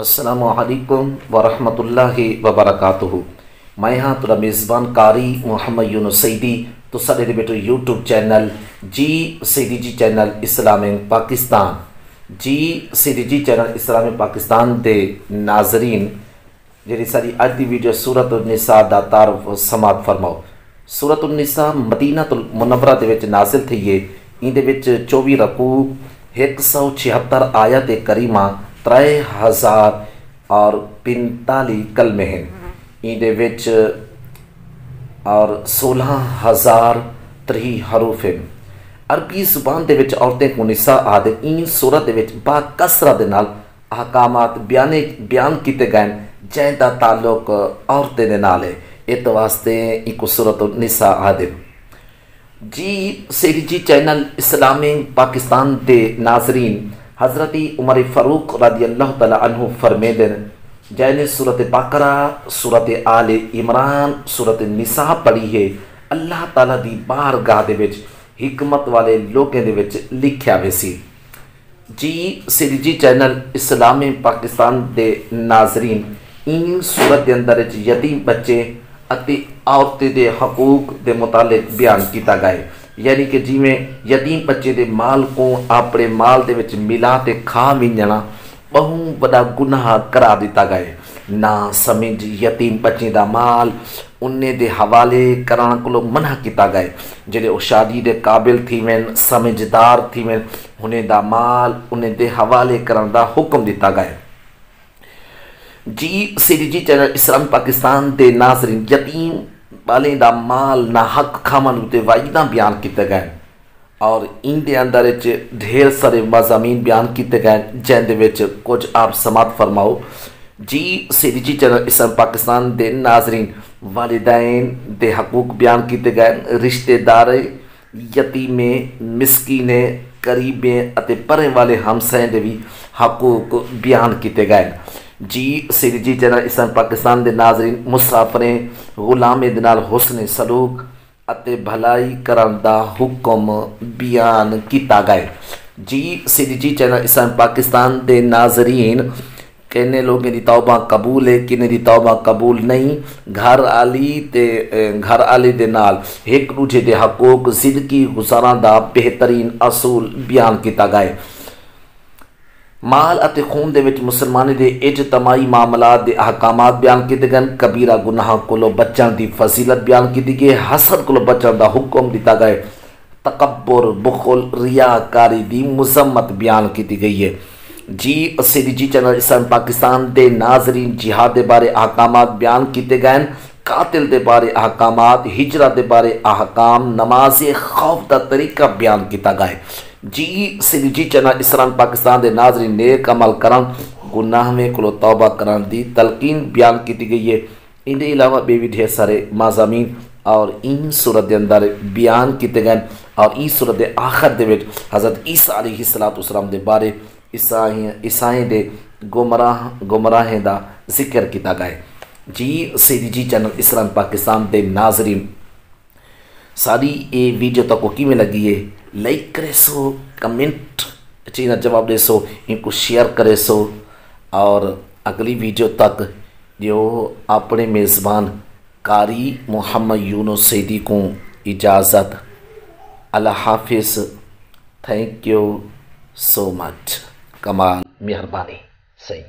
السلام علیکم ورحمۃ اللہ وبرکاتہ۔ میں ہاں تھوڑا میزبان قاری محمد یونس سعیدی تو سارے بیٹو یوٹیوب چینل جی سعیدی جی چینل اسلامک پاکستان جی سعیدی جی چینل اسلامک پاکستان دے ناظرین جی ساری اج دی ویڈیو سورۃ النساء دا تعارف سماعت فرماؤ۔ سورۃ النساء مدینہ المنورہ دے وچ نازل تھی ہے۔ ان دے وچ 24 رکوع 176 آیات کریمہ 3000 اور 45 کلمے ہیں۔ ان دے وچ اور 16030 حروف ہیں۔ عربی زبان دے وچ عورتیں کو نساء آدھے ان سورت دے وچ با کثرت دے نال احکامات بیان کیتے گئے جن دا تعلق عورتیں دے نال ہے۔ اس واسطے ایک سورۃ النساء آدھے جی سعیدی جی چینل اسلامک پاکستان دے ناظرین حضرت عمر فاروق رضی اللہ تعالی عنہ فرمیدن جن سورۃ بقرہ سورۃ آل عمران سورۃ النساء پڑھی ہے اللہ تعالیٰ دی بارگاہ دے وچ حکمت والے لوگوں دے وچ لکھیا ویسی۔ جی سعیدی جی چینل اسلامک پاکستان دے ناظرین ان سورت دے اندر یتیم بچے اتے عورتیں دے حقوق دے متعلق بیان کیتا گئے، یعنی کہ جی میں یتیم بچے دے مال کو اپنے مال دے وچ ملا تے کھا ونجنا بہت بڑا گناہ قرار دیتا گئے۔ نہ سمجھ یتیم بچے دا مال انہیں دے حوالے کرنا کو منع کیتا گئے، جڑے او شادی دے قابل تھی میں سمجھدار تھی میں انہیں دا مال انہیں دے حوالے کرنا دا حکم دیتا گئے۔ جی سعیدی جی چینل اسلام پاکستان دے ناظرین یتیم والے دا مال نہ حق کھامن تے وعدہ بیان کیتے گئے اور ان دے اندر ڈھیر سارے مضامین بیان کیتے گئے جن دے وچ کچھ آپ سماعت فرماؤ۔ جی سعیدی جی چینل اسلام پاکستان دے ناظرین والدین دے حقوق بیان کیتے گئے، رشتہ دار یتیم مسکین قریبیں اتے پرے والے ہمسائیں دے بھی حقوق بیان کیتے گئے۔ جی سعیدی جی چینل اسلام پاکستان دے ناظرین مسافریں غلام دے نال حسن سلوک اتے بھلائی کرن دا حکم بیان کیتا گئے۔ جی سعیدی جی چینل اسلام پاکستان دے ناظرین کہنے لوگوں دی توبہ قبول ہے کنے دی توبہ قبول نہیں، گھر آلی دے نال ایک دوجے دے حقوق زندگی گزارن دا بہترین اصول بیان کیتا گئے۔ مال اتے خون دے وچ مسلمانی دے اجتماعی معاملات دے احکامات بیان کیتے گئے، کبیرہ گناہ کولو بچن دی فضیلت بیان کیتی گئی، حسد کولو بچن دا حکم دیتا گئے، تکبر بخل ریاکاری دی مذمت بیان کیتی گئی ہے۔ جی سعیدی جی چینل اسلام پاکستان دے ناظرین جہاد دے بارے احکامات بیان کیتے گئے، قاتل دے بارے احکامات، ہجرت دے بارے احکام، نماز خوف دا طریقہ بیان کیتا گئے۔ جی سعیدی جی چینل اسلام پاکستان دے ناظرین نیک عمل کرن گناہ میں کلو توبہ کرن دی تلقین بیان کیتی گئی ہے۔ ان دے علاوہ بھی ڈھیر سارے مضامین اور ان صورت دے اندر بیان کیتے گئے اور ان صورت دے آخر دے وچ حضرت عیسیٰ علیہ السلام دے بارے عیسائیں دے گمراہیں دا ذکر کیتا گئے۔ جی سعیدی جی چینل اسلام پاکستان دے ناظرین ساری یہ ویڈیو تک کو کیویں لگی ہے لائک کرے سو، کمنٹ چینا جواب دے سو، ان کو شیئر کرے سو اور اگلی ویڈیو تک جو اپنے میزبان قاری محمد یونس سعیدی کو اجازت۔ اللہ حافظ، تھینک یو سو مچ، کمال مہربانی صحیح۔